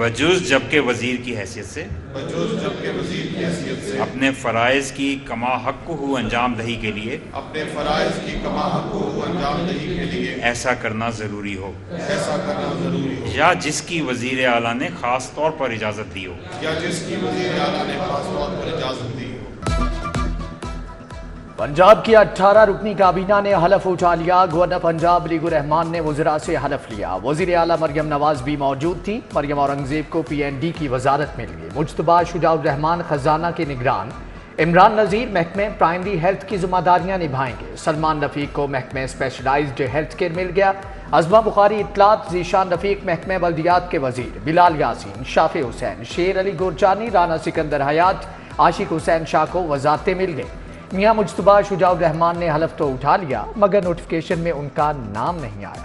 बजूज़ जबकि वज़ीर की हैसियत से अपने फ़राइज़ की कमा हक़्क़ुहु अंजाम दही के लिए ऐसा करना ज़रूरी हो या जिसकी वज़ीर आला ने ख़ास तौर पर इजाज़त दी हो। पंजाब की 18 रुकनी काबीना ने हलफ उठा लिया। गवर्नर पंजाब अलीगुर रहमान ने वज़रा से हलफ लिया। वज़ीर आला मरियम नवाज भी मौजूद थी। मरियम औरंगज़ेब को PND की वजारत मिल गई। मुज्तबा शुजाउर रहमान खजाना के निगरान, इमरान नज़ीर महकमे प्राइमरी हेल्थ की जिम्मेदारियां निभाएंगे। सलमान रफीक को महकमे स्पेशलाइज्ड हेल्थ केयर मिल गया। अज़मा बुखारी इत्तलात, ज़ीशान रफीक महकमे बल्दियात के वजीर, बिलाल यासीन, शाफे हुसैन, शेर अली गोरचानी, राना सिकंदर हयात, आशिक हुसैन शाह को वजारतें मिल गई। मियां मुज्तबा शुजाउर रहमान ने हलफ तो उठा लिया मगर नोटिफिकेशन में उनका नाम नहीं आया।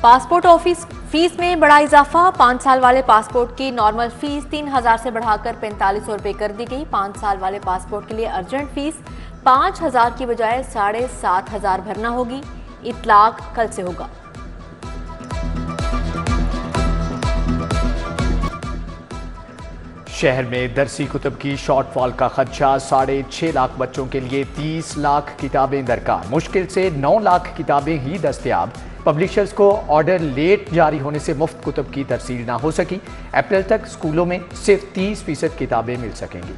पासपोर्ट ऑफिस फीस में बड़ा इजाफा। 5 साल वाले पासपोर्ट की नॉर्मल फीस 3000 से बढ़ाकर 4500 रुपए कर दी गई। 5 साल वाले पासपोर्ट के लिए अर्जेंट फीस 5000 की बजाय 7500 भरना होगी। इतलाक कल से होगा। शहर में दरसी कुतुब की शॉर्टफॉल का खदशा। 6.5 लाख बच्चों के लिए 30 लाख किताबें दरकार। मुश्किल से 9 लाख किताबें ही दस्तयाब। पब्लिशर्स को ऑर्डर लेट जारी होने से मुफ्त कुतुब की तरसील ना हो सकी। अप्रैल तक स्कूलों में सिर्फ 30% किताबें मिल सकेंगी।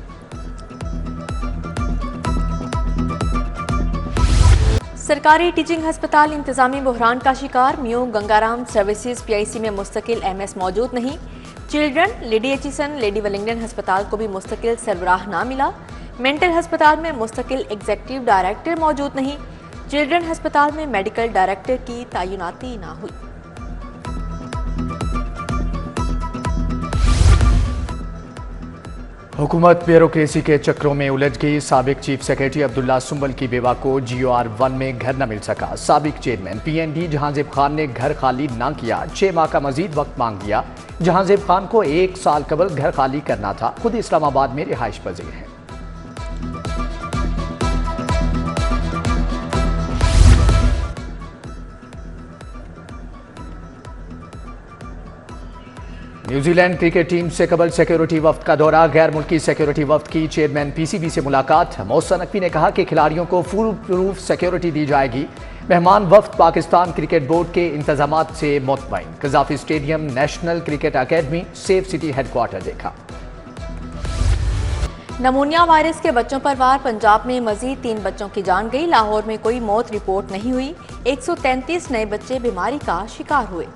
सरकारी टीचिंग अस्पताल इंतजामी बहरान का शिकार। म्यू गंगाराम सर्विसेज PIC में मुस्तकिल MS मौजूद नहीं। Children, lady Aitchison, lady Wellington अस्पताल को भी मुस्तकिल सरबराह ना मिला। मेंटल अस्पताल में मुस्तकिल एग्जीक्यूटिव डायरेक्टर मौजूद नहीं। चिल्ड्रन अस्पताल में मेडिकल डायरेक्टर की तैनाती ना हुई। हुकूमत ब्यूरोक्रेसी के चक्रों में उलझ गई। साबिक चीफ सेक्रेटरी अब्दुल्ला सुंबल की बेवा को GOR 1 में घर न मिल सका। साबिक चेयरमैन PND जहांजेब खान ने घर खाली ना किया। 6 माह का मजीद वक्त मांग लिया। जहांजेब खान को 1 साल कबल घर खाली करना था। खुद इस्लामाबाद में रिहाइश पजीर है। न्यूजीलैंड क्रिकेट टीम से कबल सिक्योरिटी वफ्द का दौरा। गैर मुल्की सिक्योरिटी वफ्द की चेयरमैन PCB से मुलाकात। मोहसिन नकवी ने कहा कि खिलाड़ियों को फुल प्रूफ सिक्योरिटी दी जाएगी। मेहमान वफ्द पाकिस्तान क्रिकेट बोर्ड के इंतजामात से मुतमईन। Gaddafi stadium, national cricket academy, safe city headquarters देखा। नमूनिया वायरस के बच्चों पर वार। पंजाब में मजीद 3 बच्चों की जान गई। लाहौर में कोई मौत रिपोर्ट नहीं हुई। 133 नए बच्चे बीमारी का शिकार हुए।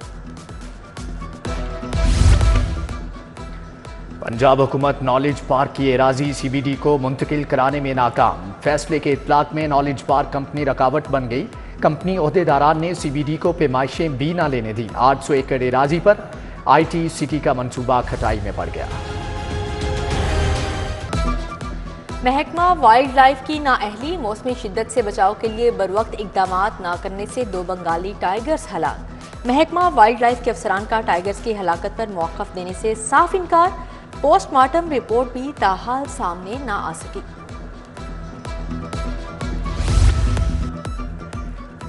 पंजाब हुकूमत नॉलेज पार्क की एराजी CBD को मुंतकिल कराने में नाकाम। फैसले के इतलाक में नॉलेज पार्क कंपनी रुकावट बन गई। कंपनी ओहदेदारान ने CBD को पैमाइशें भी ना लेने दी। 800 एकड़ एराजी पर IT सिटी का मंसूबा खटाई में पड़ गया। महकमा वाइल्ड लाइफ की नाअहली। मौसमी शिद्दत से बचाव के लिए बरवक्त इकदामात न करने से 2 बंगाली टाइगर्स हलाक। महकमा वाइल्ड लाइफ के अफसरान का टाइगर्स की हलाकत पर मौक़िफ़ देने से साफ इनकार। पोस्टमार्टम रिपोर्ट भी ताहाल सामने ना आ सकी।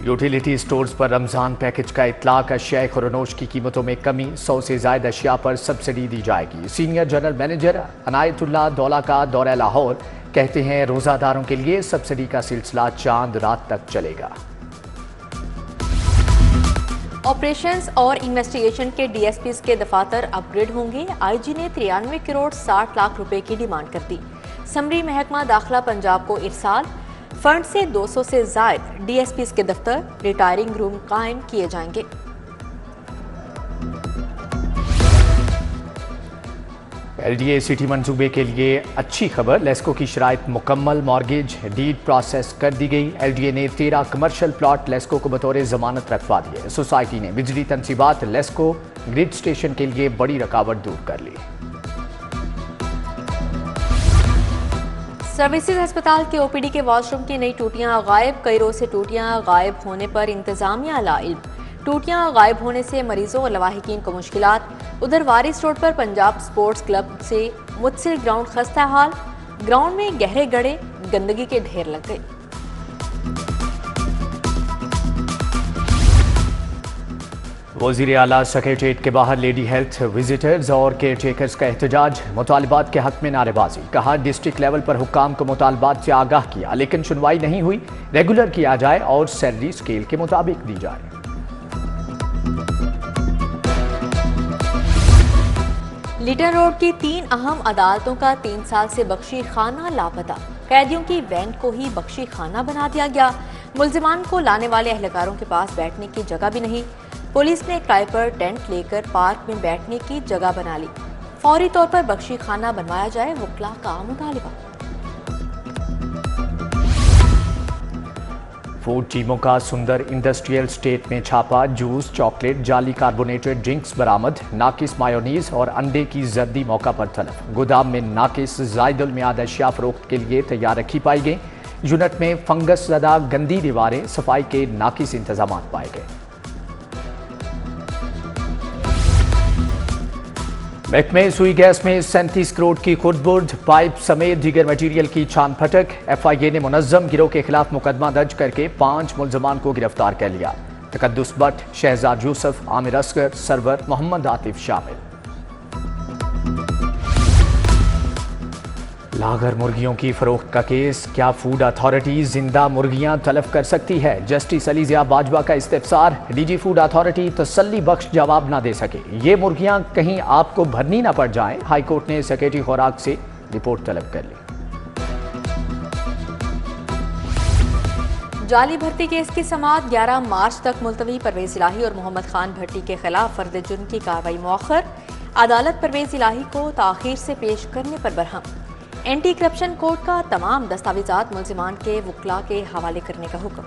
यूटिलिटी स्टोर्स पर रमजान पैकेज का इतलाक। अशिया खुरनोश की कीमतों में कमी। 100 से ज्यादा अशिया पर सब्सिडी दी जाएगी। सीनियर जनरल मैनेजर अनायतुल्लाह दौला का दौरा लाहौर। कहते हैं रोजादारों के लिए सब्सिडी का सिलसिला चांद रात तक चलेगा। ऑपरेशंस और इन्वेस्टिगेशन के DSPs के दफातर अपग्रेड होंगे। IG ने 93 करोड़ 60 लाख रुपए की डिमांड कर दी। समरी महकमा दाखिला पंजाब को इरसाल। फंड से 200 से ज्यादा DSPs के दफ्तर, रिटायरिंग रूम कायम किए जाएंगे। LDA सिटी मंसूबे के लिए अच्छी खबर। लेस्को की शराइत मुकम्मल। मॉर्गेज डीड प्रोसेस कर दी गई। LDA ने 13 कमर्शियल प्लॉट लेस्को को बतौर जमानत रखवा दिए। सोसाइटी ने बिजली तनसीबात लेस्को ग्रिड स्टेशन के लिए बड़ी रुकावट दूर कर ली। सर्विसेज अस्पताल के OPD के वॉशरूम की नई टूटियां गायब। कई रोज से टूटियां गायब होने पर इंतजामिया लाइल्म। टूटियां गायब होने से मरीजों और लवाहिकीन को मुश्किलात। उधर वारिस रोड पर पंजाब स्पोर्ट्स क्लब से मुत्सिल ग्राउंड खस्ता हाल। ग्राउंड में गहरे गड्ढे, गंदगी के ढेर लग गए। वज़ीर आला सेक्रेटेरिएट के बाहर लेडी हेल्थ विजिटर्स और केयर टेकर्स का एहतजाज, मुतालबात के हक में नारेबाजी। कहा डिस्ट्रिक्ट लेवल पर हुक्काम को मुतालबात से आगाह किया, लेकिन सुनवाई नहीं हुई। रेगुलर किया जाए और सैलरी स्केल के मुताबिक दी जाए। लिटन रोड की 3 अहम अदालतों का 3 साल से बख्शी खाना लापता। कैदियों की वैन को ही बख्शी खाना बना दिया गया। मुल्जिमान को लाने वाले अहलकारों के पास बैठने की जगह भी नहीं। पुलिस ने किराए पर टेंट लेकर पार्क में बैठने की जगह बना ली। फौरी तौर पर बख्शी खाना बनवाया जाए, वकला का मुतालिबा। फूड टीमों का सुंदर इंडस्ट्रियल स्टेट में छापा। जूस, चॉकलेट, जाली कार्बोनेटेड ड्रिंक्स बरामद। नाकिस मायोनीज और अंडे की जर्दी मौका पर तलब। गोदाम में नाकिस जायदुल मियाद अशिया फरोख्त के लिए तैयार रखी पाई गई। यूनिट में फंगस ज़दा गंदी दीवारें, सफाई के नाकिस इंतजाम पाए गए। महकमे सुई गैस में 37 करोड़ की खुर्द-बुर्द, पाइप समेत दीगर मटीरियल की छान फटक। FIA ने मुनज़्ज़म गिरोह के खिलाफ मुकदमा दर्ज करके 5 मुल्ज़मान को गिरफ्तार कर लिया। तकद्दुस भट्ट, शहजाद यूसुफ, आमिर असगर, सरवर, मोहम्मद आतिफ शामिल। लागर मुर्गियों की फरोख्त का केस, क्या फूड अथॉरिटी जिंदा मुर्गियां तलब कर सकती है? जस्टिस अली ज़िया बाजवा का इस्तिफसार। DG फूड अथॉरिटी तसल्ली बख्श जवाब ना दे सके। ये मुर्गियां कहीं आपको भरनी ना पड़ जाएं। हाईकोर्ट ने सेक्रेटरी खुराक से रिपोर्ट तलब कर ली। जाली भर्ती केस की समाअत 11 मार्च तक मुलतवी। परवेज इलाही और मोहम्मद खान भट्टी के खिलाफ फर्द जुर्म की कार्रवाई मौखर। अदालत परवेज इलाही को ताखीर से पेश करने पर बरहम। एंटी करप्शन कोर्ट का तमाम दस्तावेजात मुल्जिमान के वकला के हवाले करने का हुक्म।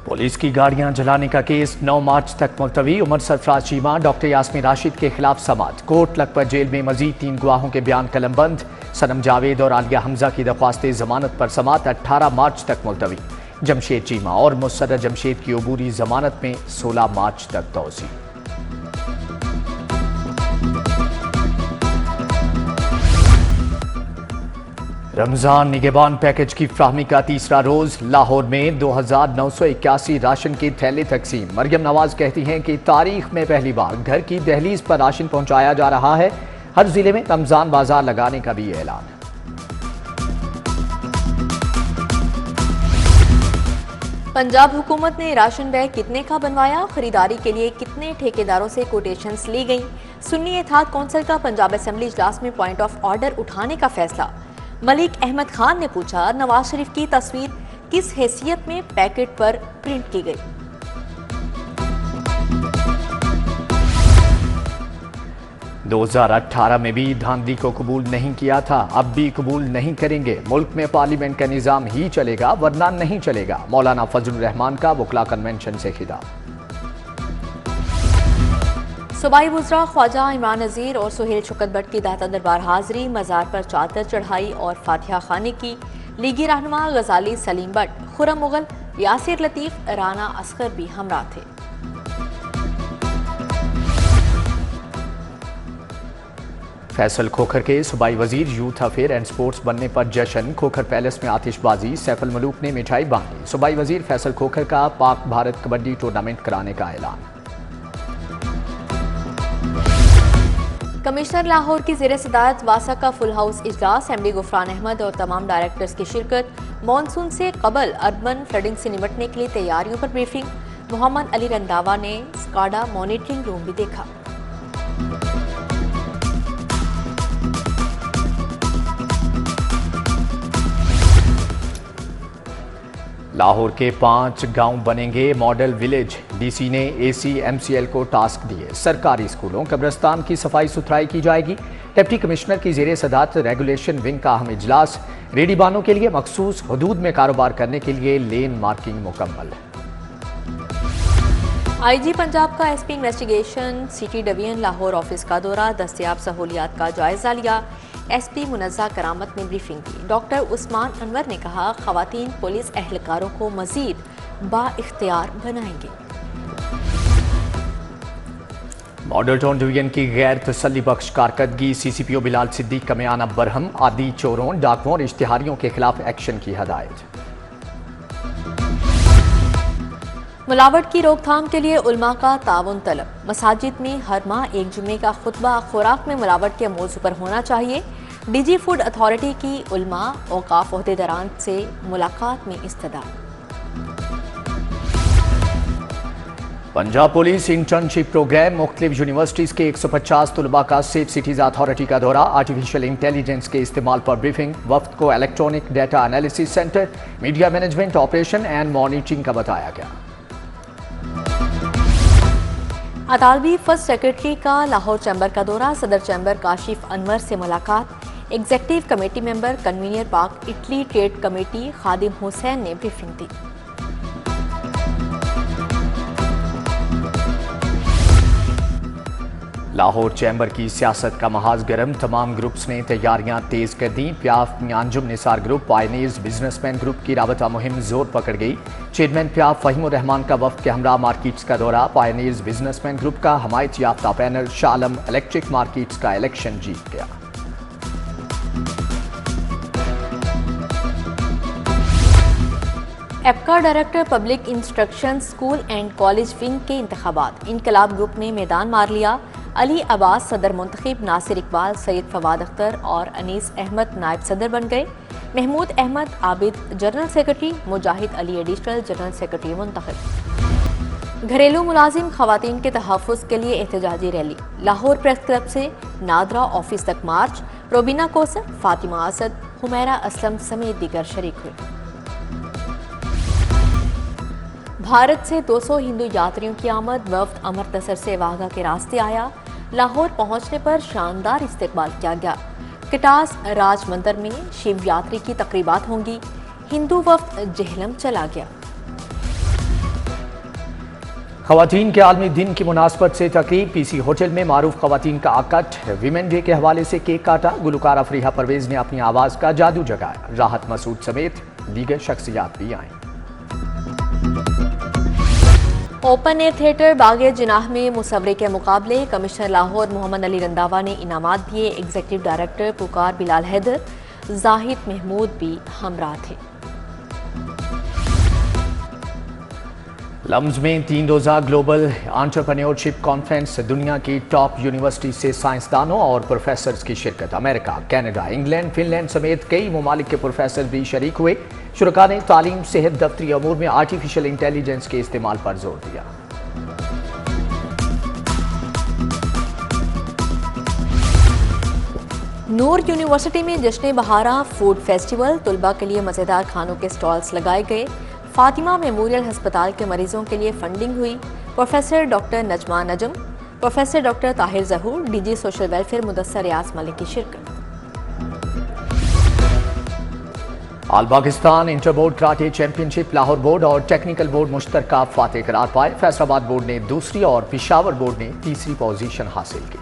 पुलिस की गाड़ियां जलाने का केस 9 मार्च तक मुलतवी। उमर सरफराज चीमा, डॉक्टर यास्मीन राशिद के खिलाफ समाअत। कोर्ट लखपत जेल में मजीद 3 गवाहों के बयान कलमबंद। सनम जावेद और आलिया हमजा की दरख्वास्त जमानत पर समाअत 18 मार्च तक मुलतवी। जमशेद चीमा और मुसर्रत जमशेद की अबूरी जमानत में 16 मार्च तक तौसी। रमजान निगहबान पैकेज की फ्राहमी का तीसरा रोज। लाहौर में 2981 राशन के थैले तकसीम। मरियम नवाज कहती हैं कि तारीख में पहली बार घर की दहलीज पर राशन पहुंचाया जा रहा है। हर जिले में रमजान बाजार लगाने का भी ऐलान। पंजाब हुकूमत ने राशन बैग कितने का बनवाया? खरीदारी के लिए कितने ठेकेदारों से कोटेशंस ली गई? सुन्नी इत्तेहाद कौंसिल का पंजाब असेंबली इजलास में पॉइंट ऑफ ऑर्डर उठाने का फैसला। मलिक अहमद खान ने पूछा, नवाज शरीफ की तस्वीर किस हैसियत में पैकेट पर प्रिंट की गई? – 2018 में भी धांधली को कबूल नहीं किया था, अब भी कबूल नहीं करेंगे। मुल्क में पार्लियामेंट का निज़ाम ही चलेगा वरना नहीं चलेगा। मौलाना फजलुर रहमान का वकला कन्वेंशन से खिताब। सूबाई वुज़रा ख्वाजा इमरान नज़ीर और सुहेल शौकत भट्ट की दाता दरबार हाजिरी। मज़ार पर चादर चढ़ाई और फातिहा खाने की। लीगी रहनुमा गजाली सलीम भट्ट, खुर्रम मुगल, यासिर लतीफ़, राना असगर भी हमरा थे। फैसल खोखर के सूबाई वजीर यूथ अफेयर एंड स्पोर्ट्स बनने पर जश्न। खोखर पैलेस में आतिशबाजी। सैफुल मलूक ने मिठाई बांटी। सूबाई वजीर फैसल खोखर का पाक भारत कबड्डी टूर्नामेंट कराने का ऐलान। कमिश्नर लाहौर की ज़ेर सदारत वासा का फुल हाउस इजलास। MD गुफरान अहमद और तमाम डायरेक्टर्स की शिरकत। मानसून से कबल अर्बन फ्लडिंग से निपटने के लिए तैयारियों पर ब्रीफिंग। मोहम्मद अली रंधावा ने स्काडा मॉनिटरिंग रूम भी देखा। लाहौर के 5 गांव बनेंगे मॉडल विलेज। DC ने AC MCL को टास्क दिए। सरकारी स्कूलों कब्रिस्तान की सफाई सुथराई की जाएगी। डिप्टी कमिश्नर की ज़ेर सदारत रेगुलेशन विंग का अहम इजलास। रेडीबानों के लिए मखसूस हदूद में कारोबार करने के लिए लेन मार्किंग मुकम्मल। IG पंजाब का SP investigation city division Lahore office का दौरा। दस्तयाब सहूलियात का जायजा लिया। SP मुनज़्ज़ा करामत ने ब्रीफिंग की। डॉक्टर उस्मान अनवर ने कहा, ख़वातीन पुलिस एहलकारों को मजीद बाइख्तियार बनाएंगे। मॉडल टाउन डिवीजन की गैर तसल्ली बख्श कारकर्दगी। CCPO बिलाल सिद्दीक का बयान अब बरहम। आदि चोरों, डाकुओं और इश्तिहारियों के खिलाफ एक्शन की हदायत। मिलावट की रोकथाम के लिए उल्मा का ताउन तलब। मसाजिद में हर माह एक जुम्मे का खुतबा खुराक में मिलावट के मौजू पर होना चाहिए। डीजी फूड अथॉरिटी की उल्मा औकाफ ओहदेदारान से मुलाकात में इस्तदा। पंजाब पुलिस इंटर्नशिप प्रोग्राम मुख्तलिफ यूनिवर्सिटीज़ के 150 तलबा का सेफ सिटीज़ अथॉरिटी का दौरा। आर्टिफिशियल इंटेलिजेंस के इस्तेमाल पर ब्रीफिंग। वफ्द को electronic data analysis centre, media management, operation and monitoring का बताया गया। अतालवी फर्स्ट सेक्रेटरी का लाहौर चैम्बर का दौरा। सदर चैम्बर काशिफ अनवर से मुलाकात। एग्जेक्टिव कमेटी मेंबर कन्वीनियर पाक इटली ट्रेड कमेटी खादिम हुसैन ने ब्रीफिंग दी। लाहौर चैम्बर की सियासत का महाज गर्म। तमाम ग्रुप्स ने तैयारियां तेज कर दी। प्याफ में अंजुम निसार ग्रुप, पायनीज बिजनेसमैन ग्रुप की राबता मुहिम जोर पकड़ गई। चेयरमैन प्याफ फहीमुर रहमान का वफ्द के हमरा मार्केट्स का दौरा। पायनीज बिजनेसमैन ग्रुप का हमायत याफ्ता पैनल शालम इलेक्ट्रिक मार्केट्स का इलेक्शन जीत गया। एपका director public instruction school and college wing के इंतखाबात। इनकलाब ग्रुप ने मैदान मार लिया। अली अब्बास सदर मुंतखब, नासिर इकबाल, सैयद फवाद अख्तर और अनीस अहमद नायब सदर बन गए। महमूद अहमद आबिद जनरल सेक्रेटरी, मुजाहिद अली एडिशनल जनरल सेक्रेटरी मुंतखब। घरेलू मुलाजिम खवातीन के तहफ़्फ़ुज़ के लिए एहतजाजी रैली। लाहौर प्रेस क्लब से नादरा ऑफिस तक मार्च। रोबिना कोसर, फातिमा असद, हुमैरा असलम समेत दीगर शरीक हुए। भारत से 200 हिंदू यात्रियों की आमद। वफ्द अमृतसर से वाघा के रास्ते आया। लाहौर पहुंचने पर शानदार इस्तकबाल किया गया। कटास राज मंदिर में शिव यात्री की तकरीबात होंगी। हिंदू वफ्द जेहलम चला गया। खवातीन के आलमी दिन की मुनासबत से तकरीब। पीसी होटल में मारूफ खवातीन का आकट। वीमेन डे के हवाले से केक काटा। गुलकार अफरीहा परवेज ने अपनी आवाज़ का जादू जगाया। राहत मसूद समेत दीगर शख्सियात भी आईं। ओपन एयर थिएटर बागे जिनाह में मुसवरे के मुकाबले। कमिश्नर लाहौर मोहम्मद अली रंधावा ने इनामात दिए। एग्जीक्यूटिव डायरेक्टर पुकार बिलाल हैदर, जाहिद महमूद भी हमरा थे। लम्स में 3 रोज़ा ग्लोबल एंटरप्रेन्योरशिप कॉन्फ्रेंस। दुनिया की टॉप यूनिवर्सिटी से साइंसदानों और प्रोफेसर्स की शिरकत। अमेरिका, कनाडा, इंग्लैंड, फिनलैंड समेत कई ममालिक के प्रोफेसर भी शरीक हुए। शुरका ने तालीम, सेहत, दफ्तरी अमूर में आर्टिफिशियल इंटेलिजेंस के इस्तेमाल पर जोर दिया। नूर यूनिवर्सिटी में जश्न बहारा फूड फेस्टिवल। तुलबा के लिए मज़ेदार खानों के स्टॉल्स लगाए गए। फातिमा मेमोरियल हस्पताल के मरीजों के लिए फंडिंग हुई। Professor doctor Najma Najam, professor doctor Tahir Zahoor, DG social welfare Mudassar Riaz Malik की शिरकत। All Pakistan inter board karate championship. Lahore board और टेक्निकल बोर्ड मुश्तरका फातेह करार पाए। फैसलाबाद बोर्ड ने दूसरी और पिशावर बोर्ड ने तीसरी पोजीशन हासिल की।